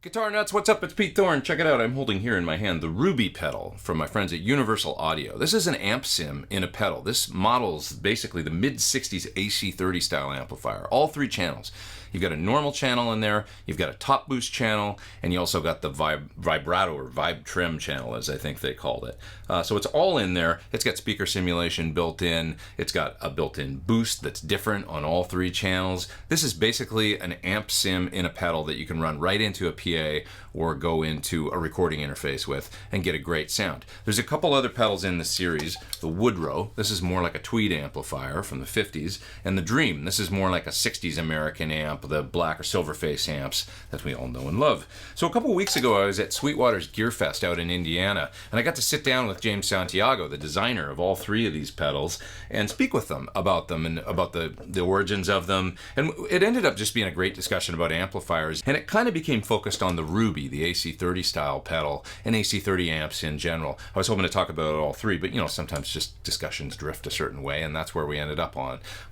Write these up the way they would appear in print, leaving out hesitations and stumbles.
Guitar nuts, what's up? It's Pete Thorne. Check it out. I'm holding here in my hand the Ruby pedal from my friends at Universal Audio. This is an amp sim in a pedal. This models basically the mid-60s AC30 style amplifier. All three channels. You've got a normal channel in there, you've got a top boost channel, and you also got the Vibrato or Vibe Trim channel, as I think they called it. So it's all in there. It's got speaker simulation built in. It's got a built-in boost that's different on all three channels. This is basically an amp sim in a pedal that you can run right into a PA or go into a recording interface with and get a great sound. There's a couple other pedals in the series. The Woodrow, this is more like a tweed amplifier from the 50s, and the Dream, this is more like a 60s American amp, the black or silver face amps that we all know and love. So a couple weeks ago I was at Sweetwater's Gearfest out in Indiana, and I got to sit down with James Santiago, the designer of all three of these pedals, and speak with them and about the origins of them. And it ended up just being a great discussion about amplifiers, and it kind of became focused on the Ruby, the AC30 style pedal, and AC30 amps in general. I was hoping to talk about all three, but sometimes just discussions drift a certain way, and that's where we ended up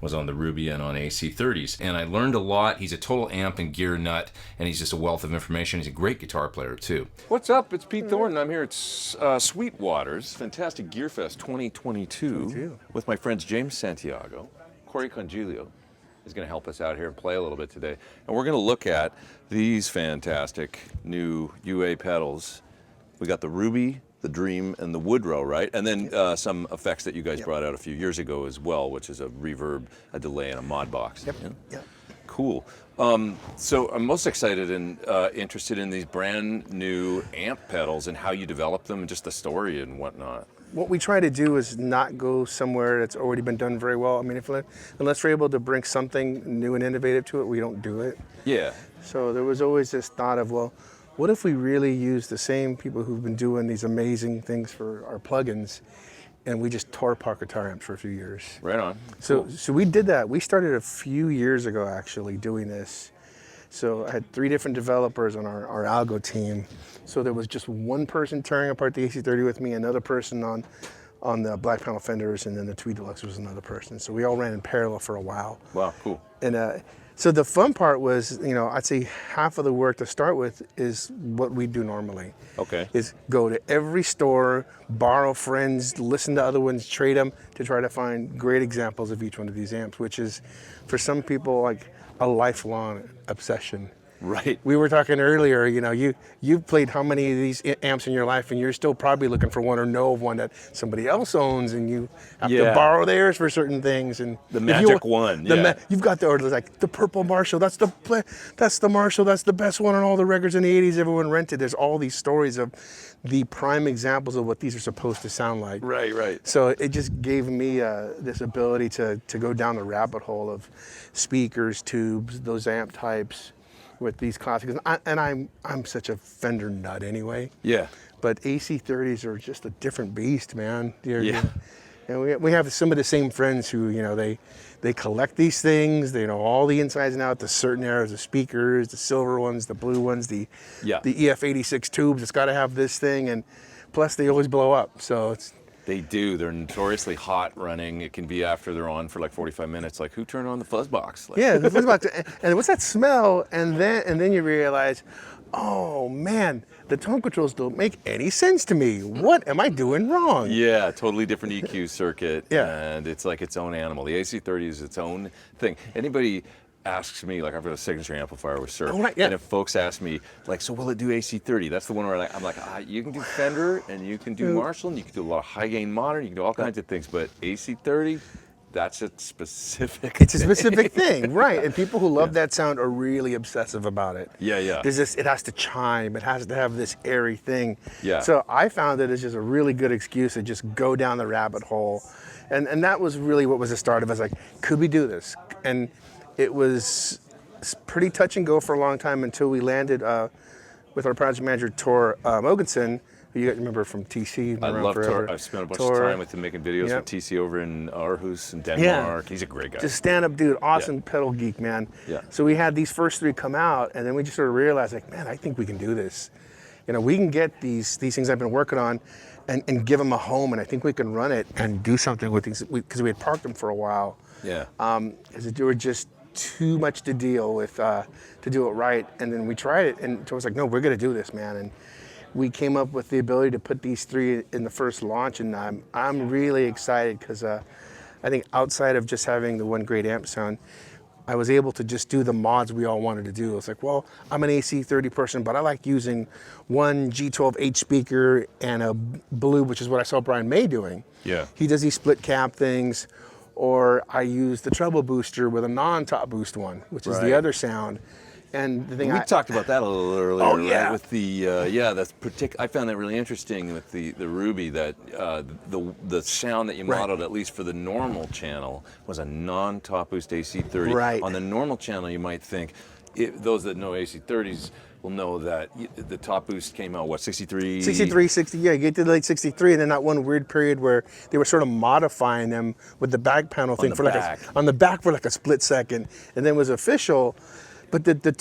was on the Ruby and on AC30's. And I learned a lot. He's a total amp and gear nut, and he's just a wealth of information. He's a great guitar player too. What's up? It's Pete Thorne. I'm here at Sweetwater's fantastic Gearfest 2022 with my friends James Santiago. Cory Congilio is going to help us out here and play a little bit today. And we're going to look at these fantastic new UA pedals. We got the Ruby, the Dream, and the Woodrow, right? And then some effects that you guys brought out a few years ago as well, which is a reverb, a delay, and a mod box. Yep. Cool. So I'm most excited and interested in these brand new amp pedals and how you develop them and just the story and whatnot. What we try to do is not go somewhere that's already been done very well. I mean, unless we're able to bring something new and innovative to it, we don't do it. Yeah. So there was always this thought of, well, what if we really use the same people who've been doing these amazing things for our plugins, and we just tore apart guitar amps for a few years. Right on. So we did that. We started a few years ago actually doing this. So I had 3 different developers on our algo team. So there was just one person tearing apart the AC30 with me, another person on the black panel fenders, and then the Tweed Deluxe was another person. So we all ran in parallel for a while. Wow, cool. And so the fun part was, I'd say half of the work to start with is what we do normally. Okay. Is go to every store, borrow friends, listen to other ones, trade them to try to find great examples of each one of these amps, which is for some people like a lifelong obsession. Right. We were talking earlier, you've played how many of these amps in your life, and you're still probably looking for one or know of one that somebody else owns, and you have to borrow theirs for certain things. And the magic one, you've got the purple Marshall, that's the Marshall, that's the best one on all the records in the 80s everyone rented. There's all these stories of the prime examples of what these are supposed to sound like. Right. So it just gave me this ability to go down the rabbit hole of speakers, tubes, those amp types, with these classics, and I'm such a Fender nut anyway. Yeah. But AC30s are just a different beast, man. Yeah. We have some of the same friends who they collect these things. They know all the insides and outs, the certain eras of speakers, the silver ones, the blue ones, the EF86 tubes. It's got to have this thing, and plus they always blow up. So it's. They do. They're notoriously hot running. It can be after they're on for like 45 minutes. Like, who turned on the fuzz box? Like, yeah, the fuzz box. And what's that smell? And then you realize, oh man, the tone controls don't make any sense to me. What am I doing wrong? Yeah, totally different EQ circuit. Yeah. And it's like its own animal. The AC30 is its own thing. Anybody asks me, like I've got a signature amplifier with Sir, and if folks ask me, like, so will it do AC30? That's the one where I'm like, you can do Fender, and you can do Marshall, and you can do a lot of high gain modern, you can do all kinds of things, but AC30, that's a specific It's a specific thing, right? And people who love that sound are really obsessive about it. Yeah. There's this, it has to chime, it has to have this airy thing. Yeah. So I found that it's just a really good excuse to just go down the rabbit hole. And that was really what was the start of it. I was like, could we do this? And it was pretty touch and go for a long time until we landed with our project manager, Tor Mogensen, who you guys remember from TC. I love Tor. I've spent a bunch of time with him making videos with TC over in Aarhus in Denmark. He's a great guy. Just stand-up dude, awesome pedal geek, man. Yeah. So we had these first 3 come out, and then we just sort of realized, like, man, I think we can do this. We can get these things I've been working on and give them a home, and I think we can run it and do something with these, because we had parked them for a while. Yeah. They were just too much to deal with to do it right. And then we tried it, and I was like, no, we're gonna do this, man. And we came up with the ability to put these 3 in the first launch, and I'm really excited because I think outside of just having the one great amp sound, I was able to just do the mods we all wanted to do. It's like, well, I'm an AC30 person, but I like using one G12H speaker and a blue, which is what I saw Brian May doing. Yeah. He does these split cap things, or I use the treble booster with a non-top boost one, which is the other sound. And the thing we talked about that a little earlier, Oh, yeah. right? With the that's I found that really interesting with the Ruby, that the sound that you modeled, at least for the normal channel, was a non-top boost AC30. Right. On the normal channel, you might think, those that know AC30's will know that the top boost came out, what, 63? 63, 60, yeah, you get to the late 63, and then that one weird period where they were sort of modifying them with the back panel thing on the back for like a split second, and then it was official. But the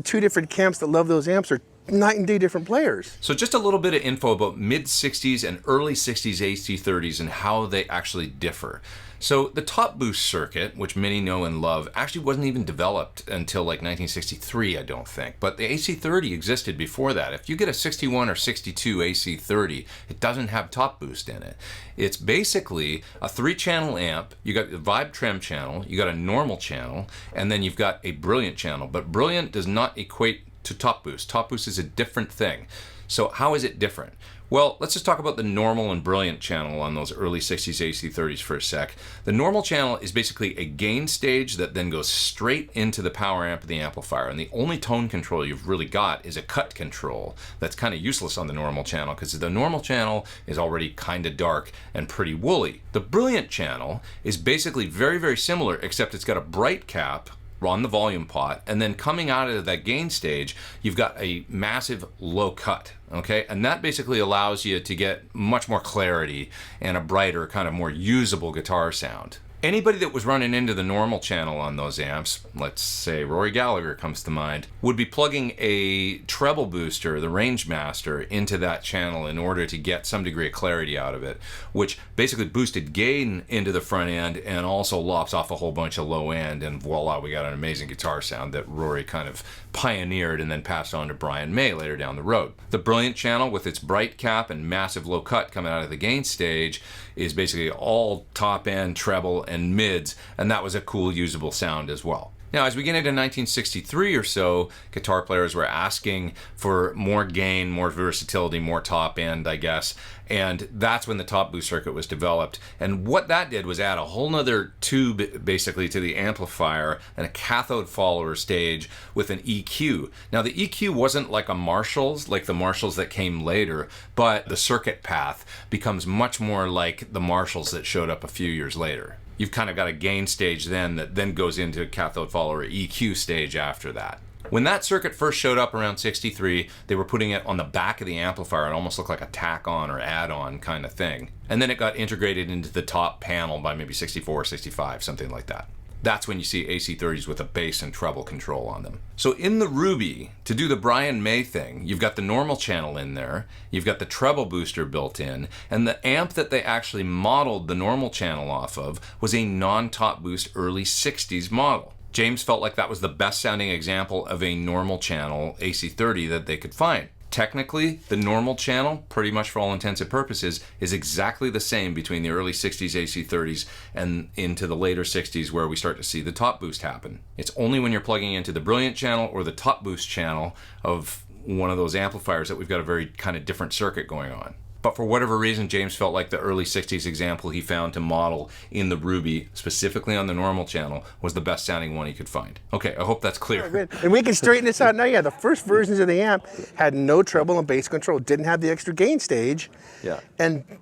two different camps that love those amps are night and day different players. So just a little bit of info about mid-60s and early 60s AC30s and how they actually differ. So the top boost circuit, which many know and love, actually wasn't even developed until like 1963, I don't think. But the AC30 existed before that. If you get a 61 or 62 AC30, it doesn't have top boost in it. It's basically a 3-channel amp. You got the Vibe Trem channel, you got a normal channel, and then you've got a Brilliant channel. But Brilliant does not equate to top boost. Top boost is a different thing. So how is it different? Well, let's just talk about the normal and Brilliant channel on those early 60s AC30s for a sec. The normal channel is basically a gain stage that then goes straight into the power amp of the amplifier, and the only tone control you've really got is a cut control. That's kind of useless on the normal channel because the normal channel is already kind of dark and pretty woolly. The Brilliant channel is basically very, very similar, except it's got a bright cap on the volume pot, and then coming out of that gain stage, you've got a massive low cut, okay? And that basically allows you to get much more clarity and a brighter, kind of more usable guitar sound. Anybody that was running into the normal channel on those amps, let's say Rory Gallagher comes to mind, would be plugging a treble booster, the Range Master, into that channel in order to get some degree of clarity out of it, which basically boosted gain into the front end and also lops off a whole bunch of low end, and voila, we got an amazing guitar sound that Rory kind of pioneered and then passed on to Brian May later down the road. The Brilliant channel, with its bright cap and massive low cut coming out of the gain stage, is basically all top end, treble, and mids, and that was a cool usable sound as well. Now, as we get into 1963 or so, guitar players were asking for more gain, more versatility, more top end, I guess, and that's when the top boost circuit was developed. And what that did was add a whole nother tube, basically, to the amplifier and a cathode follower stage with an EQ. Now, the EQ wasn't like a Marshall's, like the Marshalls that came later, but the circuit path becomes much more like the Marshalls that showed up a few years later. You've kind of got a gain stage then that then goes into a cathode follower EQ stage after that. When that circuit first showed up around 63, they were putting it on the back of the amplifier. It almost looked like a tack-on or add-on kind of thing. And then it got integrated into the top panel by maybe 64 or 65, something like that. That's when you see AC30s with a bass and treble control on them. So in the Ruby, to do the Brian May thing, you've got the normal channel in there, you've got the treble booster built in, and the amp that they actually modeled the normal channel off of was a non-top boost early 60s model. James felt like that was the best sounding example of a normal channel AC30 that they could find. Technically, the normal channel, pretty much for all intents and purposes, is exactly the same between the early 60s AC30s and into the later 60s where we start to see the top boost happen. It's only when you're plugging into the Brilliant channel or the top boost channel of one of those amplifiers that we've got a very kind of different circuit going on. But for whatever reason, James felt like the early 60s example he found to model in the Ruby, specifically on the normal channel, was the best sounding one he could find. Okay, I hope that's clear. And we can straighten this out now. Yeah, the first versions of the amp had no treble and bass control, didn't have the extra gain stage. Yeah.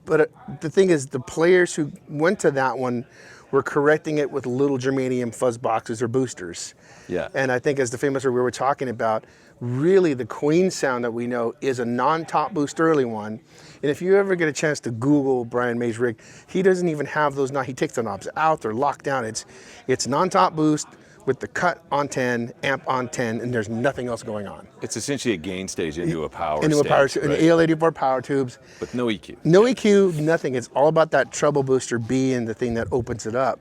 But the thing is, the players who went to that one were correcting it with little germanium fuzz boxes or boosters. Yeah. And I think, as the famous we were talking about, really the Queen sound that we know is a non-top boost early one. And if you ever get a chance to Google Brian May's rig, he doesn't even have those knobs. He takes the knobs out, they're locked down. It's non-top boost with the cut on 10, amp on 10, and there's nothing else going on. It's essentially a gain stage into a power Into stage. a power stage, right? an AL84 power tubes. With no EQ. No EQ, nothing. It's all about that treble booster B and the thing that opens it up.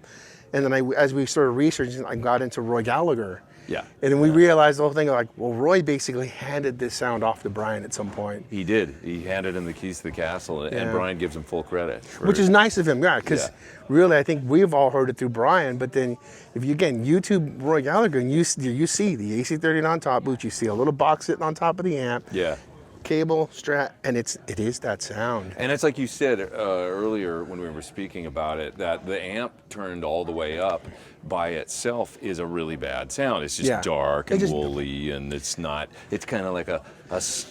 And then as we started researching, I got into Roy Gallagher. Yeah. And then we realized the whole thing, like, well, Roy basically handed this sound off to Brian at some point. He did. He handed him the keys to the castle, and Brian gives him full credit. Which is nice of him, yeah, because really I think we've all heard it through Brian, but then if you, again, YouTube Roy Gallagher, and you see the AC30 non-top boost, you see a little box sitting on top of the amp. Yeah. Cable, Strat, and it is that sound. And it's like you said earlier when we were speaking about it, that the amp turned all the way up by itself is a really bad sound. It's just dark and woolly, and it's kind of like a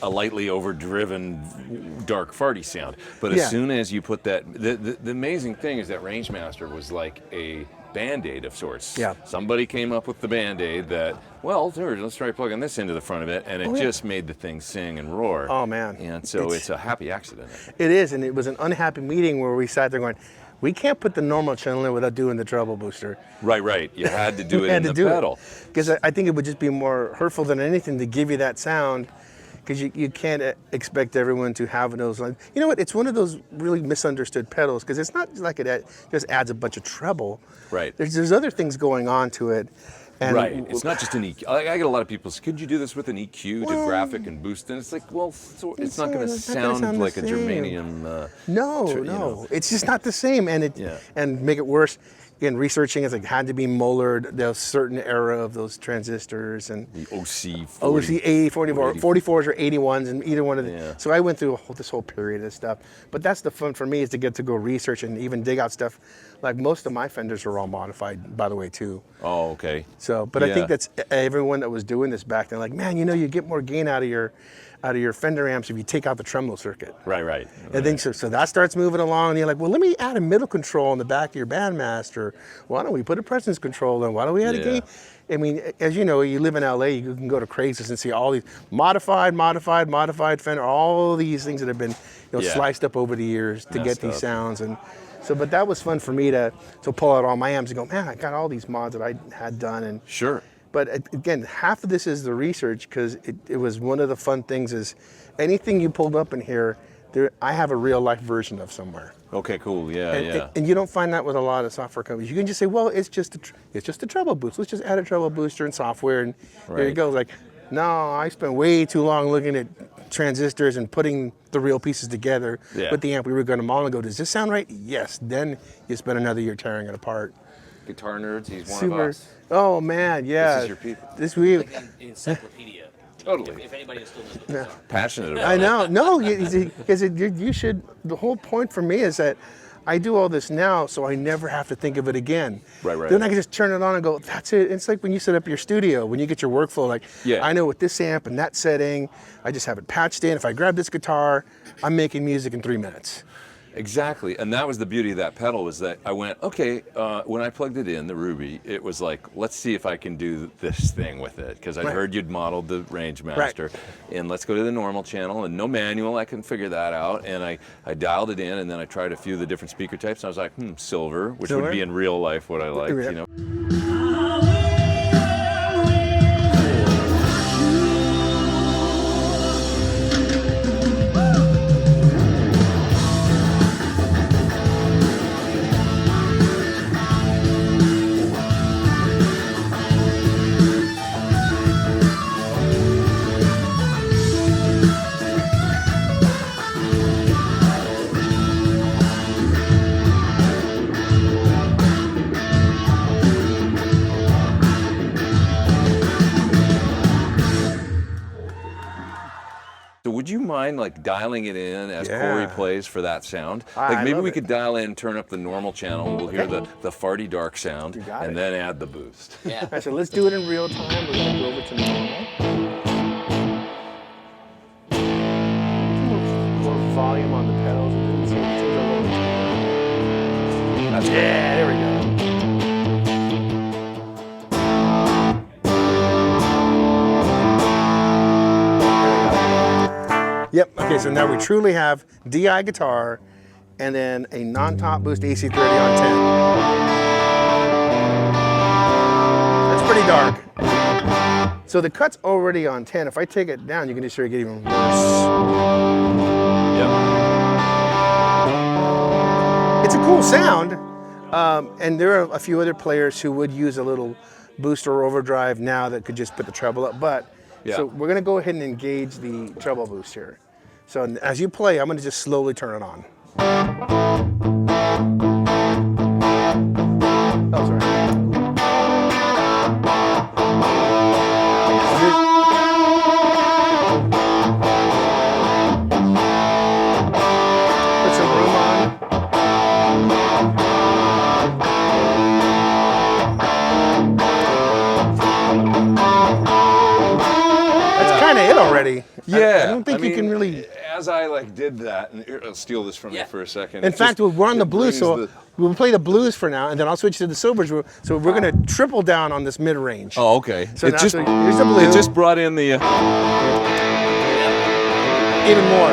lightly overdriven, dark, farty sound. But as soon as you put that, the amazing thing is that Rangemaster was like a Band-Aid of sorts. Yeah. Somebody came up with the Band-Aid that, well, here, let's try plugging this into the front of it, and it just made the thing sing and roar. Oh, man. And so it's a happy accident. It is, and it was an unhappy meeting where we sat there going, we can't put the normal channel in without doing the treble booster. Right. You had to do it in the pedal. Because I think it would just be more hurtful than anything to give you that sound, because you can't expect everyone to have those. You know what? It's one of those really misunderstood pedals, because it's not like it just adds a bunch of treble. Right. There's other things going on to it. And right. It's not just an EQ. I get a lot of people say, could you do this with an EQ to graphic and boost? And it's like, well, it's not going to sound like a germanium. No. It's just not the same. And make it worse, again, researching, it's like had to be molared. There's a certain era of those transistors and the OC 80, 44s or 81s, and either one of them. So I went through this whole period of stuff. But that's the fun for me, is to get to go research and even dig out stuff. Like most of my Fenders are all modified, by the way, too. Oh, okay. So, but I think that's everyone that was doing this back then. Like, man, you get more gain out of your Fender amps if you take out the tremolo circuit. Right. And then so that starts moving along, and you're like, well, let me add a middle control in the back of your Bandmaster. Why don't we put a presence control in? Why don't we add a gain? I mean, as you know, you live in LA, you can go to Craigslist and see all these modified Fender, all these things that have been sliced up over the years to get these sounds. And so, but that was fun for me to pull out all my amps and go, man, I got all these mods that I had done. And sure. But again, half of this is the research, because it was one of the fun things is anything you pulled up in here, I have a real life version of somewhere. Okay, cool. Yeah. And you don't find that with a lot of software companies. You can just say, well, it's just a treble boost. Let's just add a treble booster and software, and there you go. Like, no, I spent way too long looking at transistors and putting the real pieces together with the amp. We were going to model and go, does this sound right? Yes. Then you spend another year tearing it apart. Guitar nerds, he's one of us. Oh man, yeah. This is your people. Like an encyclopedia. Totally. If anybody still knows what those are. Passionate about it. I know. No, because you should. The whole point for me is that I do all this now, so I never have to think of it again. Right. Then I can just turn it on and go, that's it. It's like when you set up your studio, when you get your workflow, like, I know with this amp and that setting, I just have it patched in. If I grab this guitar, I'm making music in 3 minutes. Exactly, and that was the beauty of that pedal, was that I went, okay, when I plugged it in, the Ruby, it was like, let's see if I can do this thing with it, because I'd heard you'd modeled the Rangemaster, and let's go to the normal channel, and no manual, I can figure that out, and I dialed it in, and then I tried a few of the different speaker types, and I was like, silver, which would be in real life what I liked, you know. So would you mind like dialing it in as Cory plays for that sound? Like maybe we could dial in, turn up the normal channel, and we'll hear the farty dark sound, and then add the boost. Yeah. All right, so let's do it in real time. We're gonna go over to normal. More volume on the pedals. That's there we go. Yep, okay, so now we truly have DI guitar and then a non-top boost AC30 on 10. That's pretty dark. So the cut's already on 10. If I take it down, you can just hear it get even worse. Yep. It's a cool sound. And there are a few other players who would use a little boost or overdrive now that could just put the treble up. But so we're going to go ahead and engage the treble boost here. So as you play, I'm going to just slowly turn it on. Oh, sorry. Put some room on. That's kind of it already. Yeah, I don't think you can really. As I did that, and here, I'll steal this from you for a second. In fact, we're on the blues, so we'll play the blues for now, and then I'll switch to the silvers. So we're going to triple down on this mid range. Oh, okay. So here's the blue. It just brought in the. Even more.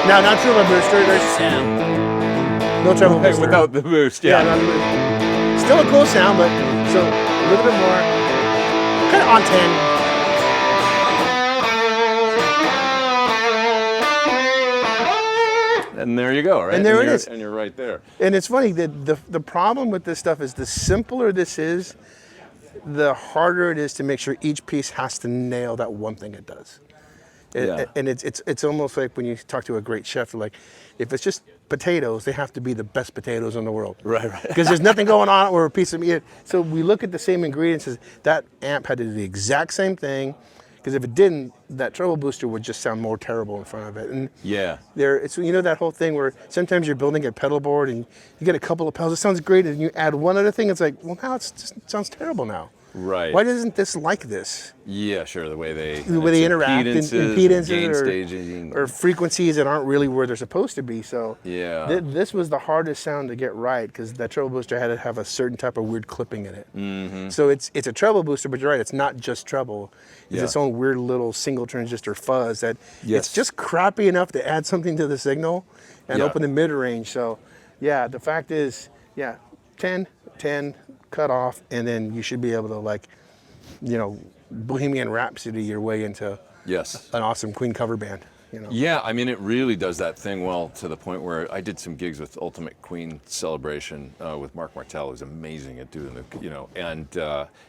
Now, not treble booster. There's no treble booster. Without the boost, Not the boost. Still a cool sound, but so a little bit more. Kind of on 10. And there you go, right? And there it is. And you're right there. And it's funny that the problem with this stuff is the simpler this is, the harder it is to make sure each piece has to nail that one thing it does. And it's almost like when you talk to a great chef, like if it's just potatoes, they have to be the best potatoes in the world. Right. Because there's nothing going on or a piece of meat. So we look at the same ingredients as that amp had to do the exact same thing. Because if it didn't, that treble booster would just sound more terrible in front of it. And it's that whole thing where sometimes you're building a pedal board and you get a couple of pedals, it sounds great, and you add one other thing, it's like, well, now it sounds terrible now. Right. Why isn't this like this? Yeah, sure. The way they interact, impedances or frequencies that aren't really where they're supposed to be. So this was the hardest sound to get right because that treble booster had to have a certain type of weird clipping in it. Mm-hmm. So it's a treble booster, but you're right, it's not just treble. It's its own weird little single transistor fuzz that it's just crappy enough to add something to the signal and open the mid range. So the fact is, 10, cut off, and then you should be able to Bohemian Rhapsody your way into an awesome Queen cover band. Yeah, I mean, it really does that thing well to the point where I did some gigs with Ultimate Queen Celebration with Mark Martel, who's amazing at doing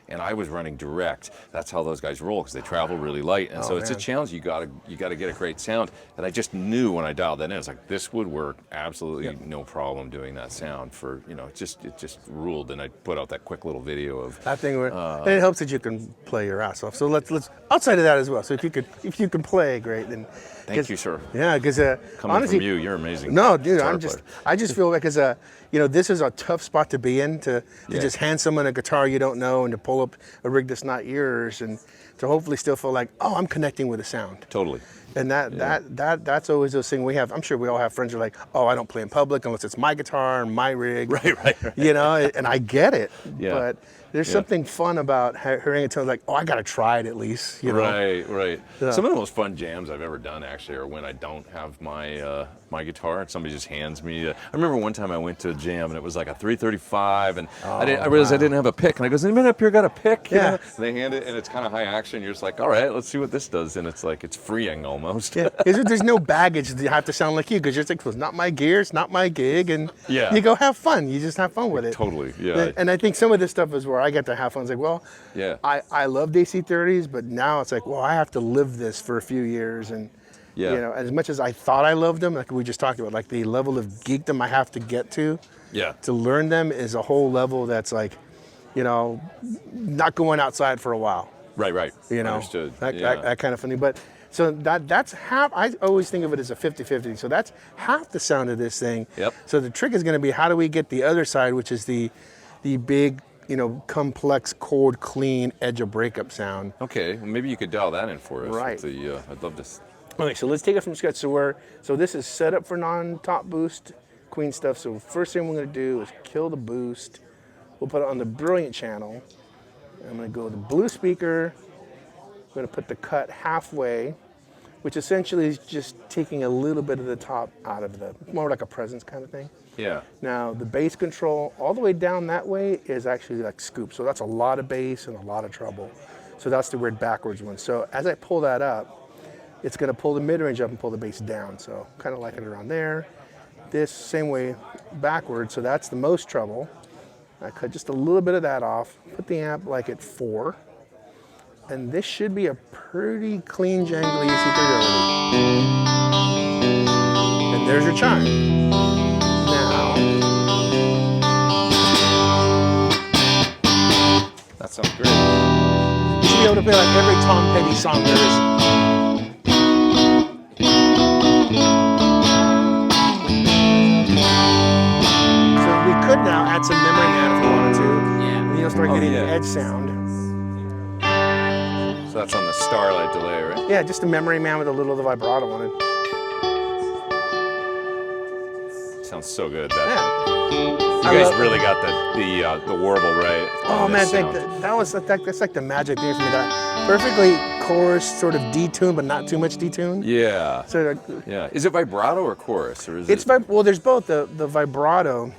and I was running direct. That's how those guys roll because they travel really light, and it's a challenge. You gotta get a great sound, and I just knew when I dialed that in, it's like this would work absolutely no problem doing that sound for it just ruled, and I put out that quick little video of that thing. And it helps that you can play your ass off. So let's outside of that as well. So if you can play, great then. Thank you, sir. Yeah, because coming honestly, from you, you're amazing. No, dude, I just feel like this is a tough spot to be in to just hand someone a guitar you don't know and to pull up a rig that's not yours and to hopefully still feel like, oh, I'm connecting with a sound. Totally. And that's always those things we have. I'm sure we all have friends who are like, oh, I don't play in public unless it's my guitar and my rig. Right. And I get it. Yeah. But there's something fun about hearing it. Like, oh, I got to try it at least. Right. Some of the most fun jams I've ever done actually are when I don't have my guitar and somebody just hands me. I remember one time I went to a jam and it was like a 335 and I realized I didn't have a pick and I goes, anybody up here got a pick? Yeah. And they hand it and it's kind of high action. You're just like, all right, let's see what this does. And it's like, it's freeing almost. Yeah, there's no baggage that you have to sound like you because you're like, well, it's not my gear, it's not my gig, and you go have fun. You just have fun with it. Totally, yeah. And I think some of this stuff is where I get to have fun. It's like, well, I loved AC30's, but now it's like, well, I have to live this for a few years, and as much as I thought I loved them, like we just talked about, like the level of geekdom I have to get to learn them is a whole level that's like, not going outside for a while. Right. Understood. That kind of funny, but. So that's half. I always think of it as a 50-50. So that's half the sound of this thing. Yep. So the trick is going to be how do we get the other side, which is the big, complex, chord, clean edge of breakup sound. Okay. Well, maybe you could dial that in for us. Right. I'd love to. Okay. So let's take it from scratch. So this is set up for non-top boost Queen stuff. So first thing we're going to do is kill the boost. We'll put it on the Brilliant channel. I'm going to go with the blue speaker. We're going to put the cut halfway, which essentially is just taking a little bit of the top out of more like a presence kind of thing. Yeah. Now, the bass control all the way down that way is actually like scoop. So that's a lot of bass and a lot of treble. So that's the weird backwards one. So as I pull that up, it's going to pull the mid-range up and pull the bass down. So kind of like it around there. this same way backwards, so that's the most treble. I cut just a little bit of that off, put the amp like at 4, and this should be a pretty clean Jangly AC30 already. And there's your chime. Now, That sounds great. you should be able to play like every Tom Petty song there is. So we could now add some memory man if we wanted to. Yeah. And you'll start getting yeah. the edge sound. So that's on the Starlight delay, right? Yeah, just a memory man with a little of the vibrato on it. Sounds so good. Yeah. You guys really got the warble right. Oh on man, this sound. that's like the magic thing for me. That perfectly chorus, sort of detuned, but not too much detuned. Yeah. So Yeah. Is it vibrato or chorus, or is it's it? well, there's both. The vibrato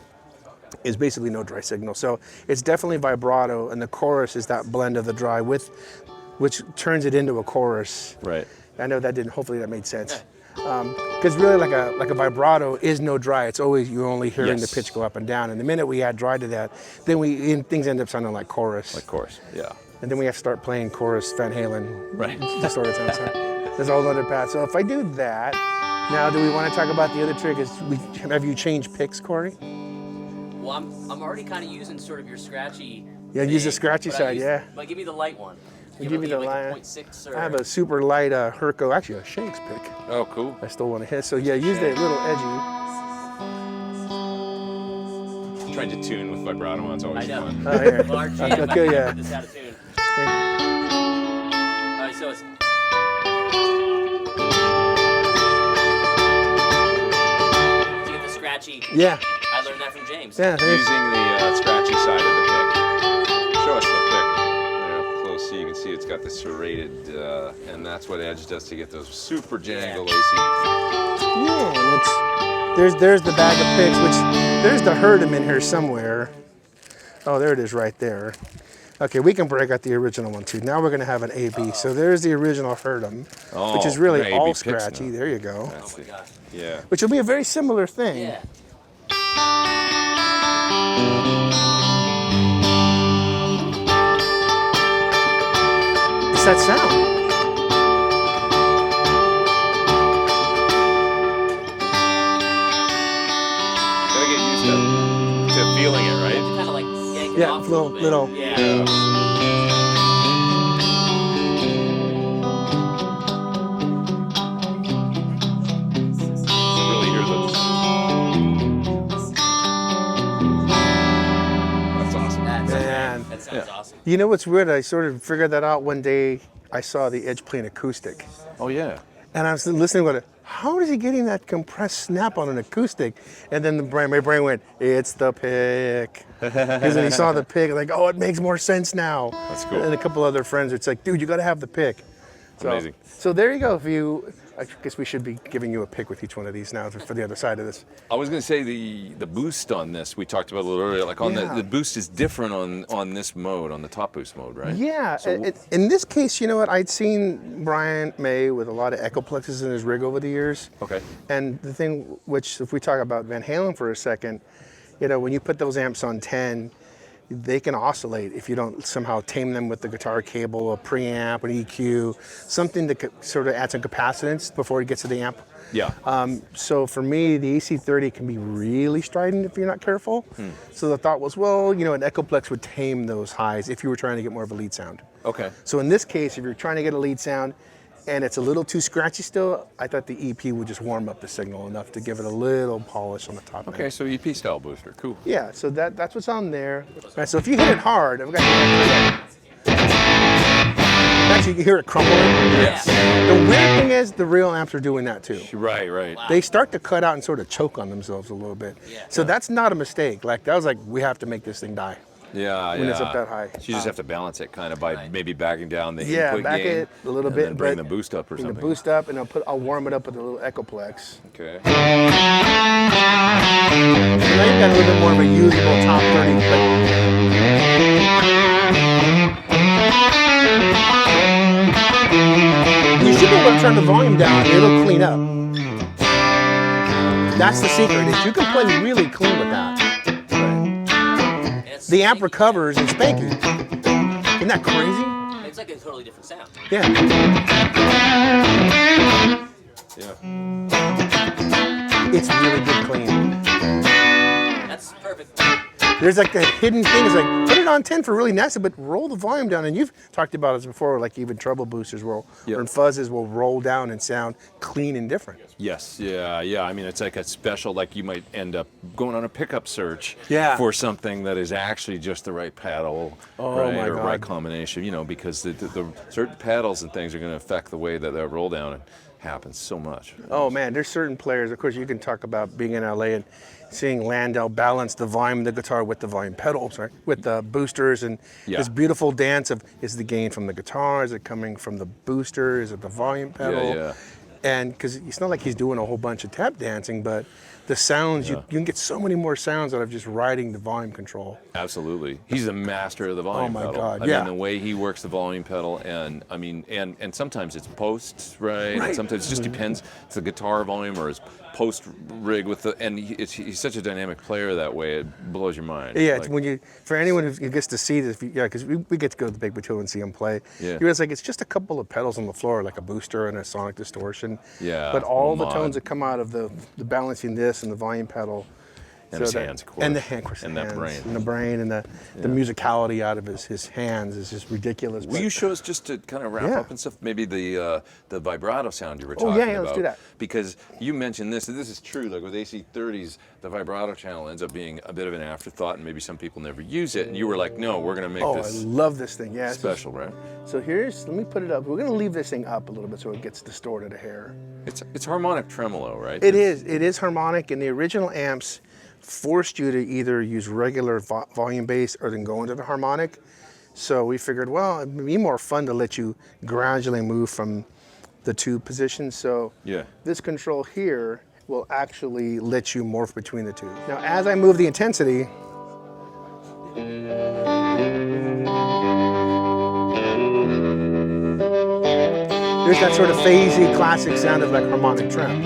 is basically no dry signal, so it's definitely vibrato, and the chorus is that blend of the dry with, which turns it into a chorus. Right. I know that didn't. Hopefully that made sense. Because really, like a vibrato is no dry. It's always you're only hearing Yes. the pitch go up and down. And the minute we add dry to that, then things end up sounding like chorus. Like chorus. Yeah. And then we have to start playing chorus Van Halen. Right. Distorted sound. Sorry. There's a whole other path. So if I do that, now do we want to talk about the other trick? Have you changed picks, Cory? Well, I'm already kind of using sort of your scratchy. Yeah, use the thing, scratchy but side, yeah. But give me the light one. Give me the like light. a 0.6 or... I have a super light Herco, actually a Shanks pick. Oh, cool. I still want to hit. So yeah, use that little edgy. Trying to tune with vibrato on, it's always I know. fun. Oh, here. Well, our jam, Okay, I can yeah. put this out of tune. Here. All right, so it's... To get the scratchy, Yeah. I learned that from James. Yeah. There. Using the scratchy side of the pick. Show us the pick. There, up close, so you can see it's got the serrated, and that's what Edge does to get those super jangle AC. Yeah. And there's the bag of picks, which there's the Herdem in here somewhere. Oh, there it is right there. Okay, we can break out the original one too. Now we're gonna have an AB. So there's the original Herdem, which is really AB all picks scratchy. now. There you go. That's Oh my gosh. Yeah. Which will be a very similar thing. Yeah. It's that sound. Gotta get used to feeling it, right? Kind of like yank it Yeah, off a little- bit. little- Yeah. To really hear the. That's awesome. Man. That sounds awesome. You know what's weird? I sort of figured that out one day. I saw the Edge playing acoustic. Oh yeah. And I was listening to it. How is he getting that compressed snap on an acoustic? And then my brain went, it's the pick. Because then he saw the pick, like, oh, it makes more sense now. That's cool. And a couple other friends, it's like, dude, you got to have the pick. So, Amazing. So there you go. I guess we should be giving you a pick with each one of these now for the other side of this. I was going to say the boost on this we talked about a little earlier. Like on Yeah. the boost is different on this mode, on the top boost mode, right? Yeah. So, In this case, you know what? I'd seen Brian May with a lot of Echoplexes in his rig over the years. okay. And the thing, which if we talk about Van Halen for a second, you know, when you put those amps on 10, they can oscillate if you don't somehow tame them with the guitar cable, a preamp, an EQ, something to sort of add some capacitance before it gets to the amp. Yeah. So for me, the AC30 can be really strident if you're not careful. So the thought was, well, you know, an Echoplex would tame those highs if you were trying to get more of a lead sound. Okay. So in this case, if you're trying to get a lead sound and it's a little too scratchy still, I thought the EP would just warm up the signal enough to give it a little polish on the top end. Okay. So EP style booster. Cool. Yeah, so that's what's on there. All right, so if you hit it hard, I've got actually you can hear it crumbling. Yes. The weird thing is the real amps are doing that too. Right. Right. They start to cut out and sort of choke on themselves a little bit. Yeah. So that's not a mistake. Like that was like, we have to make this thing die. Yeah. When yeah. it's up that high. So you just have to balance it kind of by Right. maybe backing down the Yeah, input back gain it a little and bit, then bring but the boost up or bring something. the boost up, and I'll warm it up with a little Echoplex. Okay. So now you've got a little bit more of a usable top 30. You should be able to turn the volume down. It'll clean up. That's the secret. Is you can play really clean with that. The amp recovers and spanky. Isn't that crazy? It's like a totally different sound. Yeah. Yeah. It's really good clean. That's perfect. There's like that hidden thing. It's like, put it on 10 for really nasty, but roll the volume down. And you've talked about this before, like even treble boosters will, or fuzzes will roll down and sound clean and different. Yes, yeah. I mean, it's like a special, like you might end up going on a pickup search for something that is actually just the right pedal, right, or right combination, you know, because the certain pedals and things are going to affect the way that roll down happens so much. Oh man, there's certain players, of course, you can talk about being in LA and seeing Landau balance the volume of the guitar with the volume pedals, right? With the boosters and this beautiful dance of, is the gain from the guitar? Is it coming from the booster? Is it the volume pedal? Yeah. And because it's not like he's doing a whole bunch of tap dancing, but the sounds, you can get so many more sounds out of just riding the volume control. Absolutely. He's a master of the volume pedal. Oh my God, I mean, the way he works the volume pedal, and I mean, and sometimes it's posts, right? And sometimes it just depends. It's the guitar volume or his post rig with the, and he's such a dynamic player that way, it blows your mind. Yeah, it's when you, for anyone who gets to see this, because we get to go to the Big Battue and see him play. Yeah. It's like, it's just a couple of pedals on the floor, like a booster and a sonic distortion. Yeah. But all the tones that come out of the balancing this and the volume pedal. And his hands, of course. And the hand, of course, and the that brain. And the brain and the musicality out of his hands is just ridiculous. Will you show us, just to kind of wrap up and stuff, maybe the vibrato sound you were talking about? Let's do that. Because you mentioned this, and this is true, like with AC30's, the vibrato channel ends up being a bit of an afterthought, and maybe some people never use it, and you were like, no, we're going to make this I love this thing, special, right? So let me put it up. We're going to leave this thing up a little bit so it gets distorted a hair. It's harmonic tremolo, right? It is harmonic, and the original amps forced you to either use regular volume bass or then go into the harmonic. So we figured, well, it'd be more fun to let you gradually move from the two positions. So this control here will actually let you morph between the two. Now, as I move the intensity, there's that sort of phasey classic sound of like harmonic trem.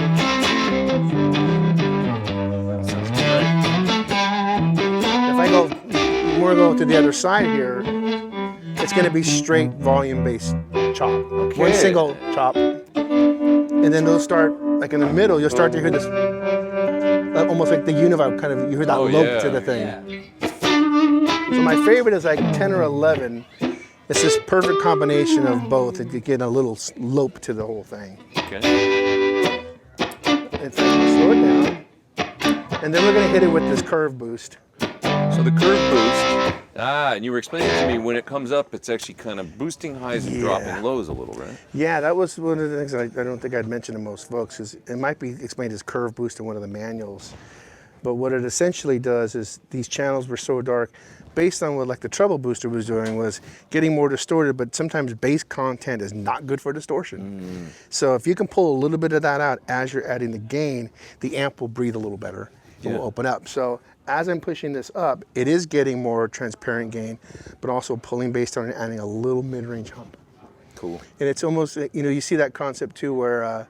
If I go to the other side here, it's going to be straight volume bass chop. Okay. One single chop. And then they'll start, like in the middle, you'll start to hear this, almost like the univibe kind of, you hear that lope to the thing. So my favorite is like 10 or 11. It's this perfect combination of both, and you get a little lope to the whole thing. Okay. It's like, slow it down. And then we're going to hit it with this curve boost. So the curve boost, and you were explaining to me when it comes up, it's actually kind of boosting highs and dropping lows a little, right? Yeah, that was one of the things I don't think I'd mentioned to most folks, is it might be explained as curve boost in one of the manuals. But what it essentially does is these channels were so dark, based on what like the treble booster was doing, was getting more distorted, but sometimes bass content is not good for distortion. So if you can pull a little bit of that out as you're adding the gain, the amp will breathe a little better. It will open up. So as I'm pushing this up, it is getting more transparent gain, but also pulling bass down and adding a little mid-range hump. Cool. And it's almost, you see that concept too, where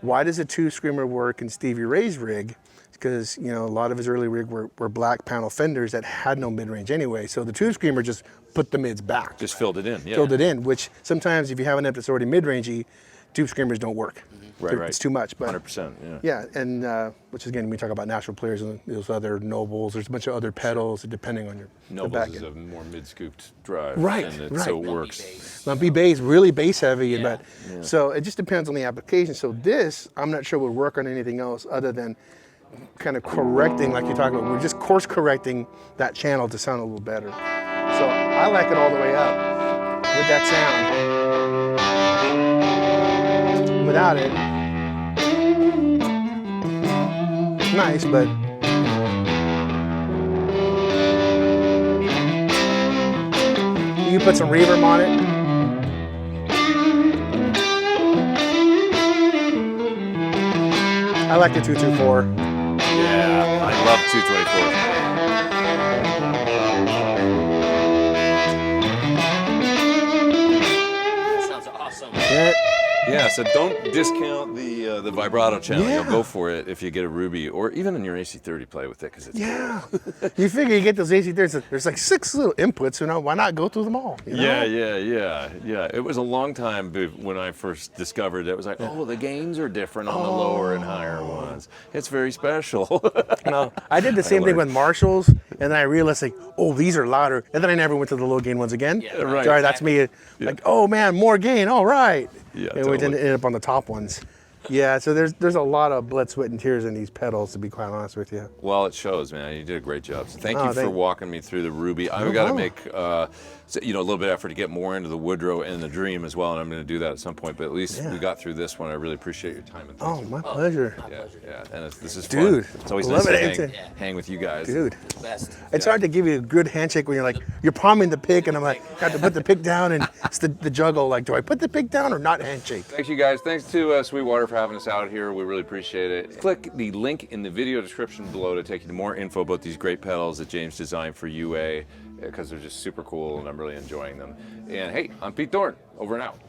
why does a two screamer work in Stevie Ray's rig? Because a lot of his early rig were black panel Fenders that had no mid-range anyway. So the two screamer just put the mids back. Just filled it in, Filled it in, which sometimes if you have an amp that's already mid-rangey, tube screamers don't work. Right. It's too much. But 100%, yeah, and which is, again, we talk about natural players and those other Nobles. There's a bunch of other pedals depending on your Nobles is a more mid-scooped drive. Right, and so it works. Lumpy bass, really bass heavy, but so it just depends on the application. So this, I'm not sure would work on anything else other than kind of correcting, like you're talking about. We're just course correcting that channel to sound a little better. So I like it all the way up with that sound. Without it, it's nice, but you put some reverb on it. I like the 224. Yeah, I love 224. That sounds awesome. Yeah. Yeah, so don't discount the vibrato channel. Yeah. You'll go for it if you get a Ruby, or even in your AC30 play with it, because it's Yeah. You figure you get those AC30s, there's like 6 little inputs, you know, why not go through them all? You know? Yeah. It was a long time when I first discovered it. It was like, oh, the gains are different on the lower and higher ones. It's very special. No, I did the same thing with Marshalls, and then I realized like, oh, these are louder, and then I never went to the low gain ones again. Yeah, right. Sorry, that's me. Like, oh man, more gain. All right. Yeah, and we totally. didn't end up on the top ones. Yeah, so there's a lot of blood, sweat, and tears in these pedals, to be quite honest with you. Well, it shows, man. You did a great job. So thank you for walking me through the Ruby. I've got to problem. make a little bit of effort to get more into the Woodrow and the Dream as well, and I'm going to do that at some point. But at least we got through this one. I really appreciate your time. And Oh, my pleasure. yeah. And this is Dude, fun. It's always love nice to it. hang with you guys. Dude, Best. it's hard to give you a good handshake when you're like, you're palming the pick, and I'm like, got to put the pick down, and it's the juggle, like, do I put the pick down or not handshake? Thanks, you guys. Thanks to Sweetwater for having us out here. We really appreciate it. Click the link in the video description below to take you to more info about these great pedals that James designed for UA, because they're just super cool and I'm really enjoying them. And hey, I'm Pete Thorne. Over and out.